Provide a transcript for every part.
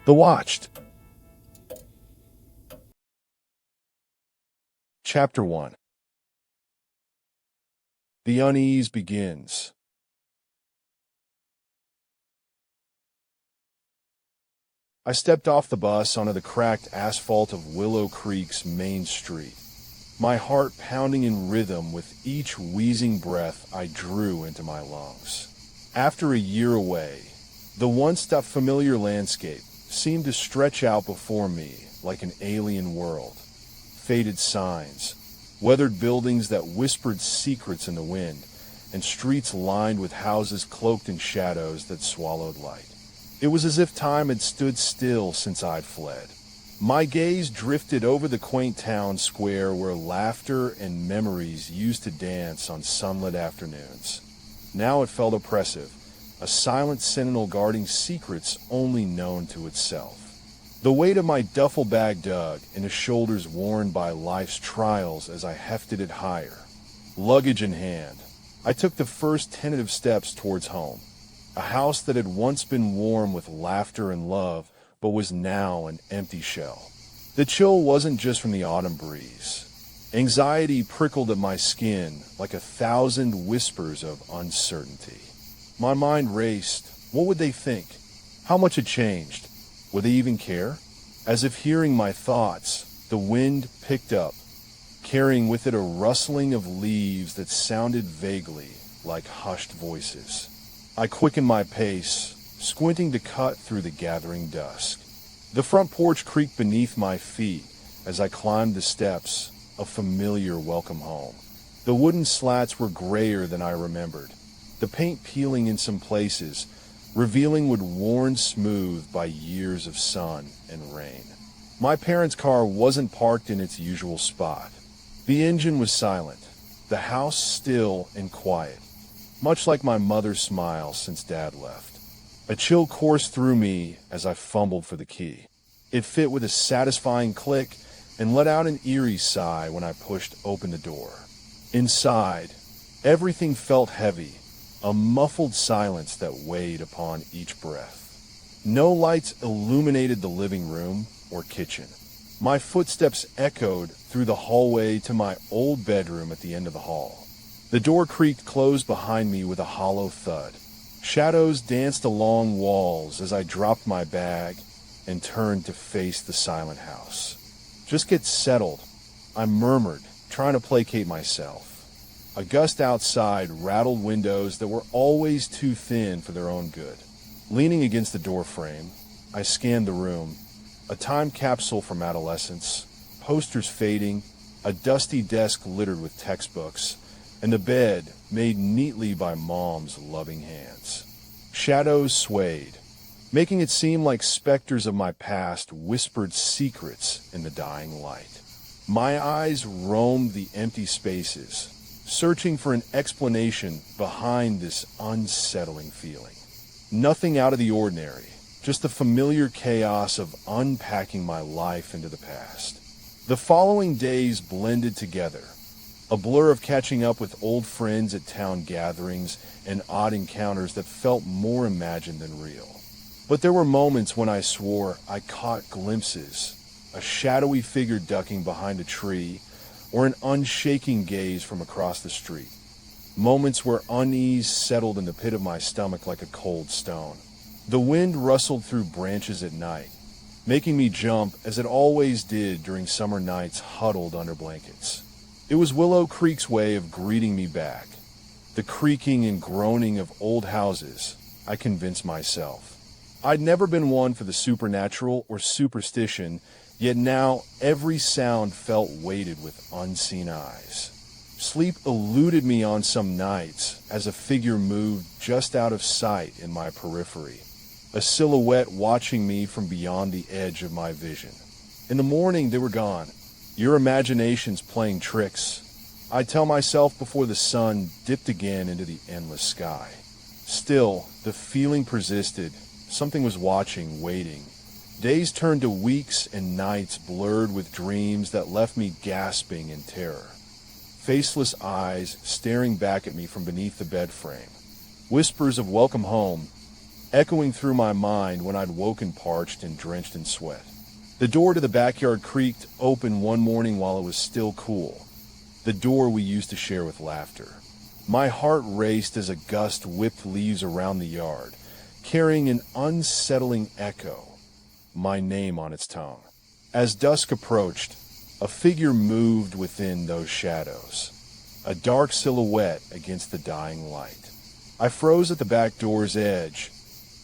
The Watched. Chapter 1. The unease begins. I stepped off the bus onto the cracked asphalt of Willow Creek's main street, my heart pounding in rhythm with each wheezing breath I drew into my lungs. After a year away, the once familiar landscape seemed to stretch out before me like an alien world. Faded signs, weathered buildings that whispered secrets in the wind, and streets lined with houses cloaked in shadows that swallowed light. It was as if time had stood still since I'd fled. My gaze drifted over the quaint town square where laughter and memories used to dance on sunlit afternoons. Now it felt oppressive, a silent sentinel guarding secrets only known to itself. The weight of my duffel bag dug into shoulders worn by life's trials as I hefted it higher. Luggage in hand, I took the first tentative steps towards home. A house that had once been warm with laughter and love, but was now an empty shell. The chill wasn't just from the autumn breeze. Anxiety prickled at my skin like 1,000 whispers of uncertainty. My mind raced. What would they think? How much had changed? Would they even care? As if hearing my thoughts, the wind picked up, carrying with it a rustling of leaves that sounded vaguely like hushed voices. I quickened my pace, squinting to cut through the gathering dusk. The front porch creaked beneath my feet as I climbed the steps, a familiar welcome home. The wooden slats were grayer than I remembered, the paint peeling in some places, revealing wood worn smooth by years of sun and rain. My parents' car wasn't parked in its usual spot. The engine was silent, the house still and quiet, much like my mother's smile since Dad left. A chill coursed through me as I fumbled for the key. It fit with a satisfying click and let out an eerie sigh when I pushed open the door. Inside, everything felt heavy, a muffled silence that weighed upon each breath. No lights illuminated the living room or kitchen. My footsteps echoed through the hallway to my old bedroom at the end of the hall. The door creaked closed behind me with a hollow thud. Shadows danced along walls as I dropped my bag and turned to face the silent house. "Just get settled," I murmured, trying to placate myself. A gust outside rattled windows that were always too thin for their own good. Leaning against the doorframe, I scanned the room. A time capsule from adolescence, posters fading, a dusty desk littered with textbooks, and the bed made neatly by Mom's loving hands. Shadows swayed, making it seem like specters of my past whispered secrets in the dying light. My eyes roamed the empty spaces, searching for an explanation behind this unsettling feeling. Nothing out of the ordinary, just the familiar chaos of unpacking my life into the past. The following days blended together, a blur of catching up with old friends at town gatherings and odd encounters that felt more imagined than real. But there were moments when I swore I caught glimpses, a shadowy figure ducking behind a tree, or an unshaking gaze from across the street. Moments where unease settled in the pit of my stomach like a cold stone. The wind rustled through branches at night, making me jump as it always did during summer nights huddled under blankets. It was Willow Creek's way of greeting me back. The creaking and groaning of old houses, I convinced myself. I'd never been one for the supernatural or superstition, yet now every sound felt weighted with unseen eyes. Sleep eluded me on some nights as a figure moved just out of sight in my periphery, a silhouette watching me from beyond the edge of my vision. In the morning, they were gone. Your imagination's playing tricks. I tell myself before the sun dipped again into the endless sky. Still, the feeling persisted. Something was watching, waiting. Days turned to weeks and nights blurred with dreams that left me gasping in terror. Faceless eyes staring back at me from beneath the bed frame. Whispers of welcome home, echoing through my mind when I'd woken parched and drenched in sweat. The door to the backyard creaked open one morning while it was still cool, the door we used to share with laughter. My heart raced as a gust whipped leaves around the yard, carrying an unsettling echo, my name on its tongue. As dusk approached, a figure moved within those shadows, a dark silhouette against the dying light. I froze at the back door's edge,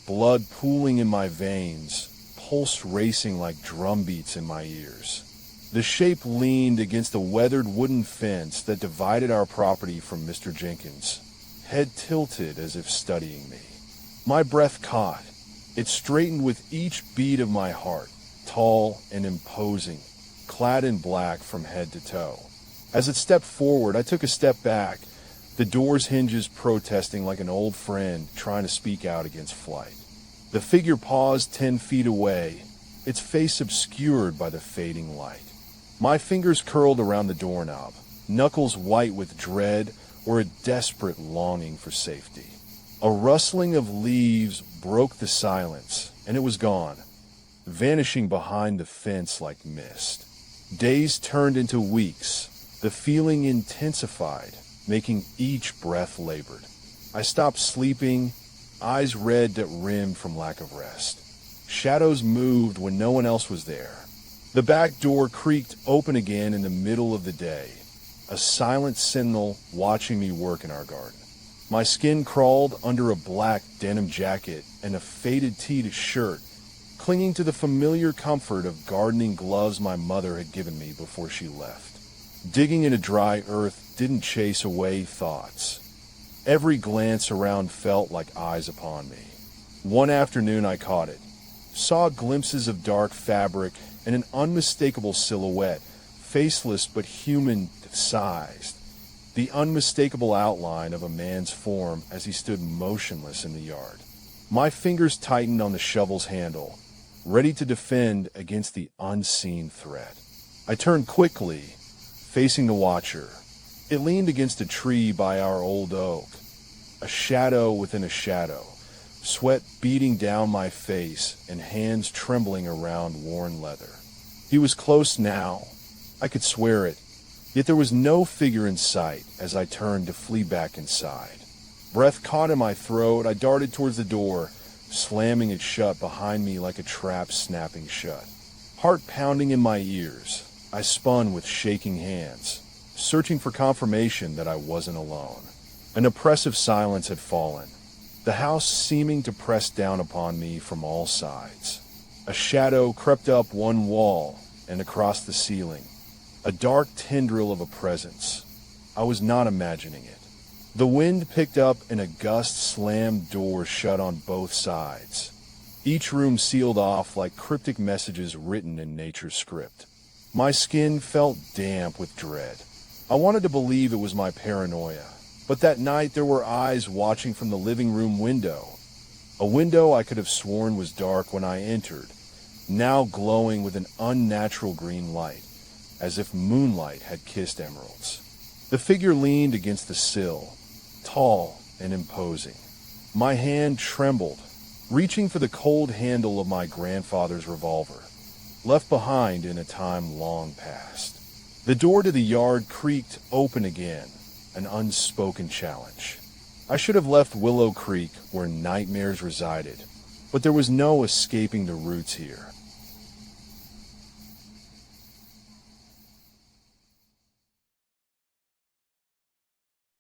blood pooling in my veins, pulse racing like drum beats in my ears. The shape leaned against the weathered wooden fence that divided our property from Mr. Jenkins, head tilted as if studying me. My breath caught. It straightened with each beat of my heart, tall and imposing, clad in black from head to toe. As it stepped forward, I took a step back, the door's hinges protesting like an old friend trying to speak out against flight. The figure paused 10 feet away, its face obscured by the fading light. My fingers curled around the doorknob, knuckles white with dread or a desperate longing for safety. A rustling of leaves broke the silence, and it was gone, vanishing behind the fence like mist. Days turned into weeks. The feeling intensified, making each breath labored. I stopped sleeping, eyes red that rimmed from lack of rest. Shadows moved when no one else was there. The back door creaked open again in the middle of the day, a silent sentinel watching me work in our garden. My skin crawled under a black denim jacket and a faded tee shirt, clinging to the familiar comfort of gardening gloves my mother had given me before she left. Digging into dry earth didn't chase away thoughts. Every glance around felt like eyes upon me. One afternoon I caught it, saw glimpses of dark fabric and an unmistakable silhouette, faceless but human-sized, the unmistakable outline of a man's form as he stood motionless in the yard. My fingers tightened on the shovel's handle, ready to defend against the unseen threat. I turned quickly, facing the watcher. It leaned against a tree by our old oak, a shadow within a shadow, sweat beating down my face and hands trembling around worn leather. He was close now. I could swear it. Yet there was no figure in sight as I turned to flee back inside. Breath caught in my throat, I darted towards the door, slamming it shut behind me like a trap snapping shut. Heart pounding in my ears, I spun with shaking hands, searching for confirmation that I wasn't alone. An oppressive silence had fallen, the house seeming to press down upon me from all sides. A shadow crept up one wall and across the ceiling, a dark tendril of a presence. I was not imagining it. The wind picked up and a gust slammed doors shut on both sides, each room sealed off like cryptic messages written in nature's script. My skin felt damp with dread. I wanted to believe it was my paranoia, but that night there were eyes watching from the living room window, a window I could have sworn was dark when I entered, now glowing with an unnatural green light, as if moonlight had kissed emeralds. The figure leaned against the sill, tall and imposing. My hand trembled, reaching for the cold handle of my grandfather's revolver, left behind in a time long past. The door to the yard creaked open again, an unspoken challenge. I should have left Willow Creek where nightmares resided, but there was no escaping the roots here.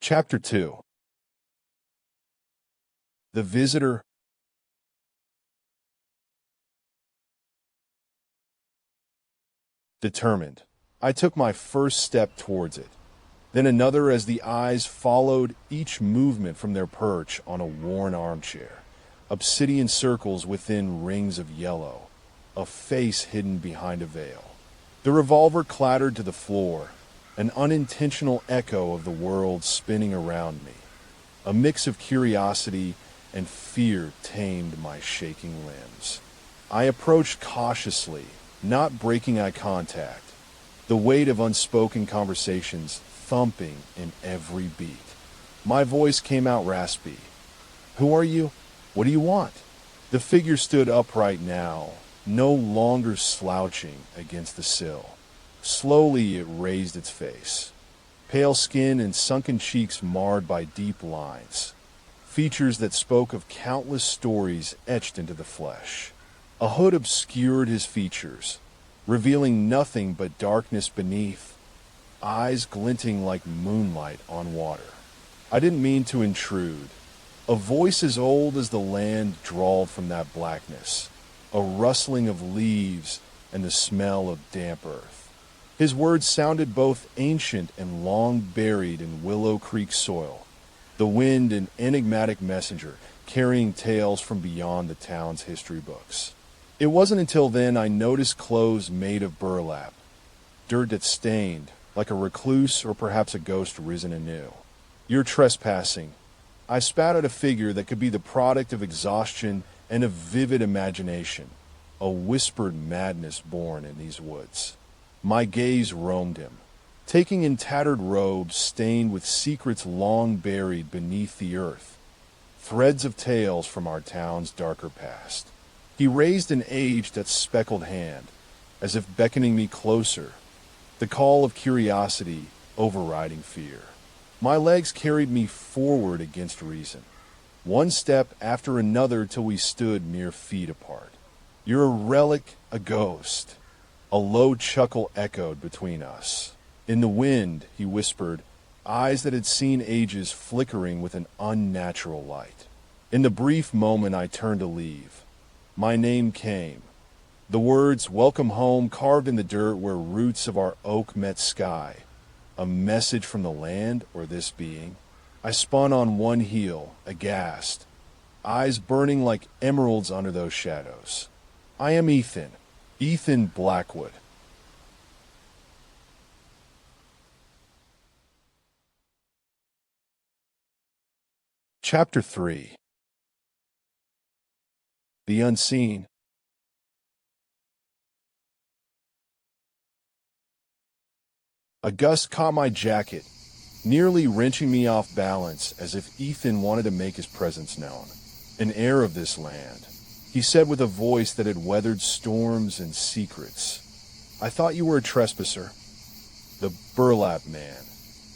Chapter 2. The Visitor. Determined, I took my first step towards it, then another as the eyes followed each movement from their perch on a worn armchair, obsidian circles within rings of yellow, a face hidden behind a veil. The revolver clattered to the floor, an unintentional echo of the world spinning around me. A mix of curiosity and fear tamed my shaking limbs. I approached cautiously, not breaking eye contact, the weight of unspoken conversations thumping in every beat. My voice came out raspy. "Who are you? What do you want?" The figure stood upright now, no longer slouching against the sill. Slowly it raised its face, pale skin and sunken cheeks marred by deep lines, features that spoke of countless stories etched into the flesh. A hood obscured his features, revealing nothing but darkness beneath, eyes glinting like moonlight on water. I didn't mean to intrude. A voice as old as the land drawled from that blackness, a rustling of leaves and the smell of damp earth. His words sounded both ancient and long buried in Willow Creek soil, the wind an enigmatic messenger carrying tales from beyond the town's history books. It wasn't until then I noticed clothes made of burlap, dirt that stained, like a recluse or perhaps a ghost risen anew. "You're trespassing." I spat at a figure that could be the product of exhaustion and a vivid imagination, a whispered madness born in these woods. My gaze roamed him, taking in tattered robes stained with secrets long buried beneath the earth, threads of tales from our town's darker past. He raised an aged yet speckled hand, as if beckoning me closer, the call of curiosity overriding fear. My legs carried me forward against reason, one step after another till we stood mere feet apart. "You're a relic, a ghost." A low chuckle echoed between us. In the wind, he whispered, eyes that had seen ages flickering with an unnatural light. In the brief moment I turned to leave, my name came. The words, "Welcome home," carved in the dirt where roots of our oak met sky. A message from the land or this being? I spun on one heel, aghast, eyes burning like emeralds under those shadows. "I am Ethan Blackwood." Chapter 3. The Unseen. A gust caught my jacket, nearly wrenching me off balance as if Ethan wanted to make his presence known. "An heir of this land," he said with a voice that had weathered storms and secrets. "I thought you were a trespasser." The burlap man,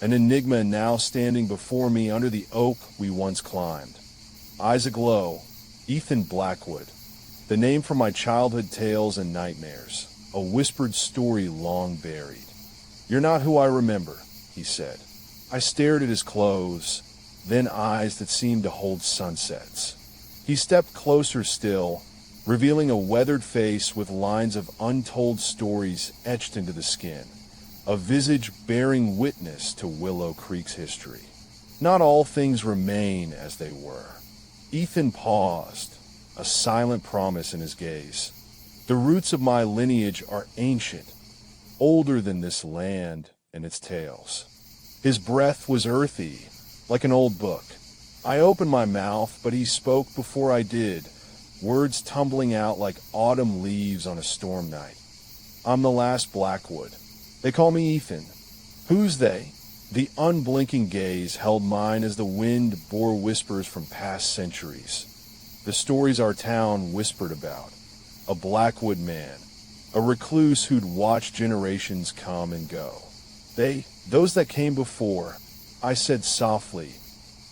an enigma now standing before me under the oak we once climbed. Eyes aglow, Ethan Blackwood, the name from my childhood tales and nightmares, a whispered story long buried. "You're not who I remember," he said. I stared at his clothes, then eyes that seemed to hold sunsets. He stepped closer still, revealing a weathered face with lines of untold stories etched into the skin, a visage bearing witness to Willow Creek's history. Not all things remain as they were. Ethan paused, a silent promise in his gaze. "The roots of my lineage are ancient, older than this land and its tales." His breath was earthy, like an old book. I opened my mouth, but he spoke before I did, words tumbling out like autumn leaves on a storm night. "I'm the last Blackwood. They call me Ethan." "Who's they?" The unblinking gaze held mine as the wind bore whispers from past centuries. The stories our town whispered about. A Blackwood man, a recluse who'd watched generations come and go. Those that came before," I said softly,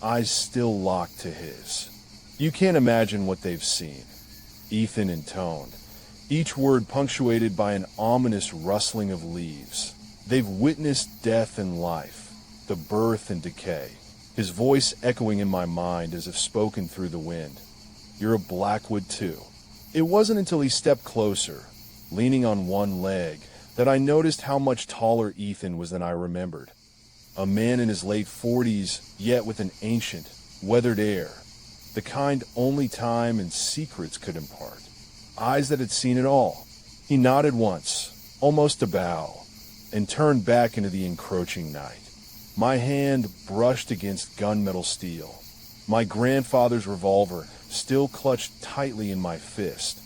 eyes still locked to his. "You can't imagine what they've seen," Ethan intoned, each word punctuated by an ominous rustling of leaves. "They've witnessed death and life, the birth and decay," his voice echoing in my mind as if spoken through the wind. "You're a Blackwood too." It wasn't until he stepped closer, leaning on one leg, that I noticed how much taller Ethan was than I remembered. A man in his late 40s, yet with an ancient, weathered air, the kind only time and secrets could impart. Eyes that had seen it all. He nodded once, almost a bow, and turned back into the encroaching night. My hand brushed against gunmetal steel, my grandfather's revolver still clutched tightly in my fist,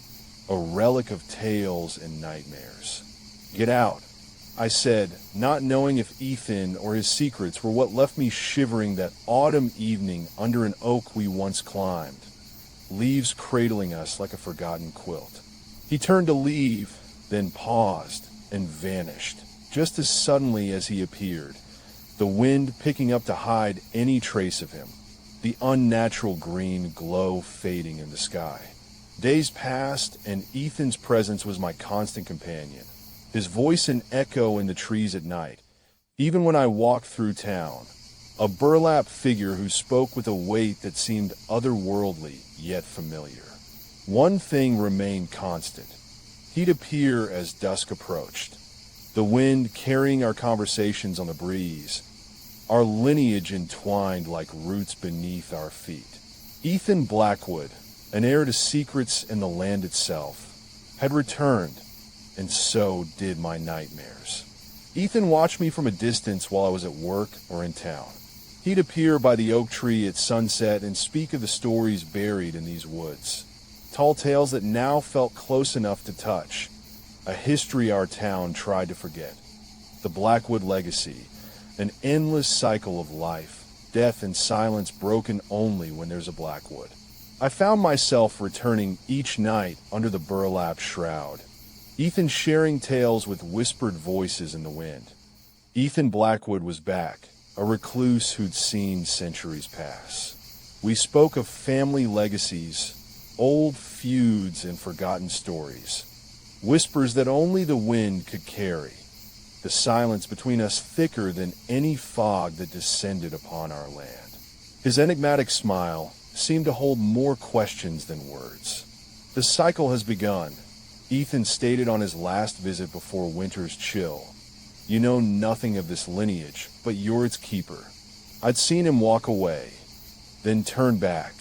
a relic of tales and nightmares. "Get out," I said, not knowing if Ethan or his secrets were what left me shivering that autumn evening under an oak we once climbed. leaves cradling us like a forgotten quilt. He turned to leave, then paused and vanished, just as suddenly as he appeared, the wind picking up to hide any trace of him, the unnatural green glow fading in the sky. Days passed, and Ethan's presence was my constant companion, his voice an echo in the trees at night, even when I walked through town, a burlap figure who spoke with a weight that seemed otherworldly yet familiar. One thing remained constant. He'd appear as dusk approached, the wind carrying our conversations on the breeze, our lineage entwined like roots beneath our feet. Ethan Blackwood, an heir to secrets in the land itself, had returned, and so did my nightmares. Ethan watched me from a distance while I was at work or in town. He'd appear by the oak tree at sunset and speak of the stories buried in these woods, tall tales that now felt close enough to touch, a history our town tried to forget. The Blackwood legacy, an endless cycle of life, death, and silence broken only when there's a Blackwood. I found myself returning each night under the burlap shroud, Ethan sharing tales with whispered voices in the wind. Ethan Blackwood was back, a recluse who'd seen centuries pass. We spoke of family legacies, old feuds, and forgotten stories, whispers that only the wind could carry, the silence between us thicker than any fog that descended upon our land. His enigmatic smile seemed to hold more questions than words. The cycle has begun, Ethan stated on his last visit before winter's chill. You know nothing of this lineage, but you're its keeper. I'd seen him walk away, then turn back,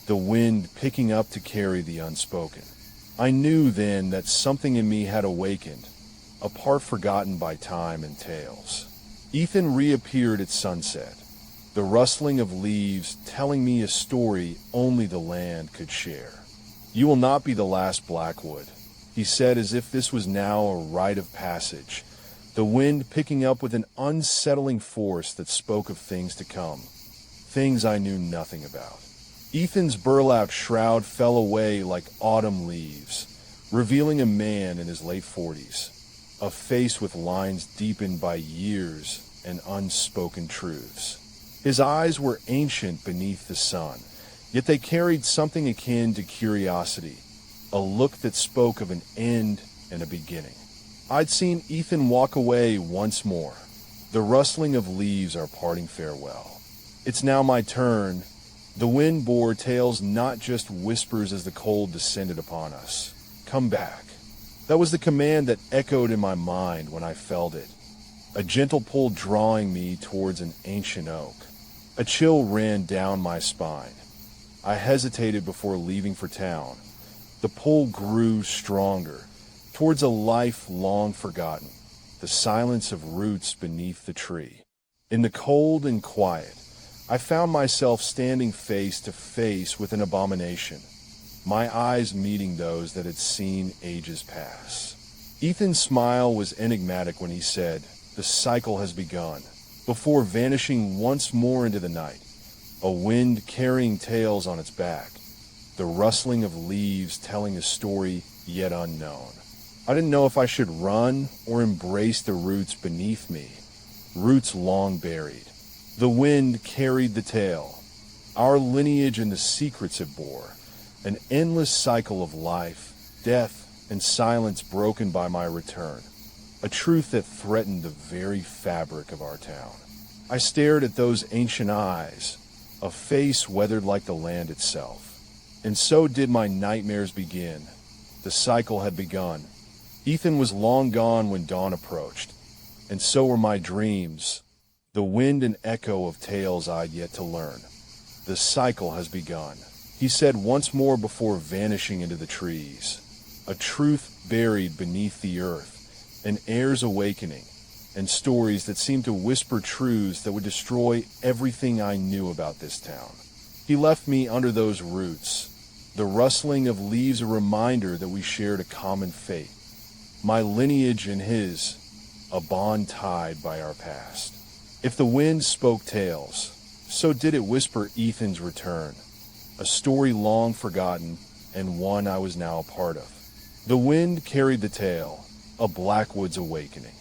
the wind picking up to carry the unspoken. I knew then that something in me had awakened, a part forgotten by time and tales. Ethan reappeared at sunset, the rustling of leaves telling me a story only the land could share. You will not be the last Blackwood, he said, as if this was now a rite of passage, the wind picking up with an unsettling force that spoke of things to come, things I knew nothing about. Ethan's burlap shroud fell away like autumn leaves, revealing a man in his late 40s, a face with lines deepened by years and unspoken truths. His eyes were ancient beneath the sun, yet they carried something akin to curiosity, a look that spoke of an end and a beginning. I'd seen Ethan walk away once more. The rustling of leaves are parting farewell. It's now my turn. The wind bore tales, not just whispers, as the cold descended upon us. Come back. That was the command that echoed in my mind when I felt it, a gentle pull drawing me towards an ancient oak. A chill ran down my spine. I hesitated before leaving for town. The pull grew stronger, towards a life long forgotten, the silence of roots beneath the tree. In the cold and quiet, I found myself standing face to face with an abomination, my eyes meeting those that had seen ages pass. Ethan's smile was enigmatic when he said, "The cycle has begun," before vanishing once more into the night, a wind carrying tales on its back, the rustling of leaves telling a story yet unknown. I didn't know if I should run or embrace the roots beneath me, roots long buried. The wind carried the tale, our lineage and the secrets it bore, an endless cycle of life, death, and silence broken by my return, a truth that threatened the very fabric of our town. I stared at those ancient eyes, a face weathered like the land itself. And so did my nightmares begin. The cycle had begun. Ethan was long gone when dawn approached, and so were my dreams, the wind and echo of tales I'd yet to learn. The cycle has begun, he said once more before vanishing into the trees, a truth buried beneath the earth, an heir's awakening, and stories that seemed to whisper truths that would destroy everything I knew about this town. He left me under those roots, the rustling of leaves a reminder that we shared a common fate, my lineage and his, a bond tied by our past. If the wind spoke tales, so did it whisper Ethan's return, a story long forgotten and one I was now a part of. The wind carried the tale, a Blackwood's awakening.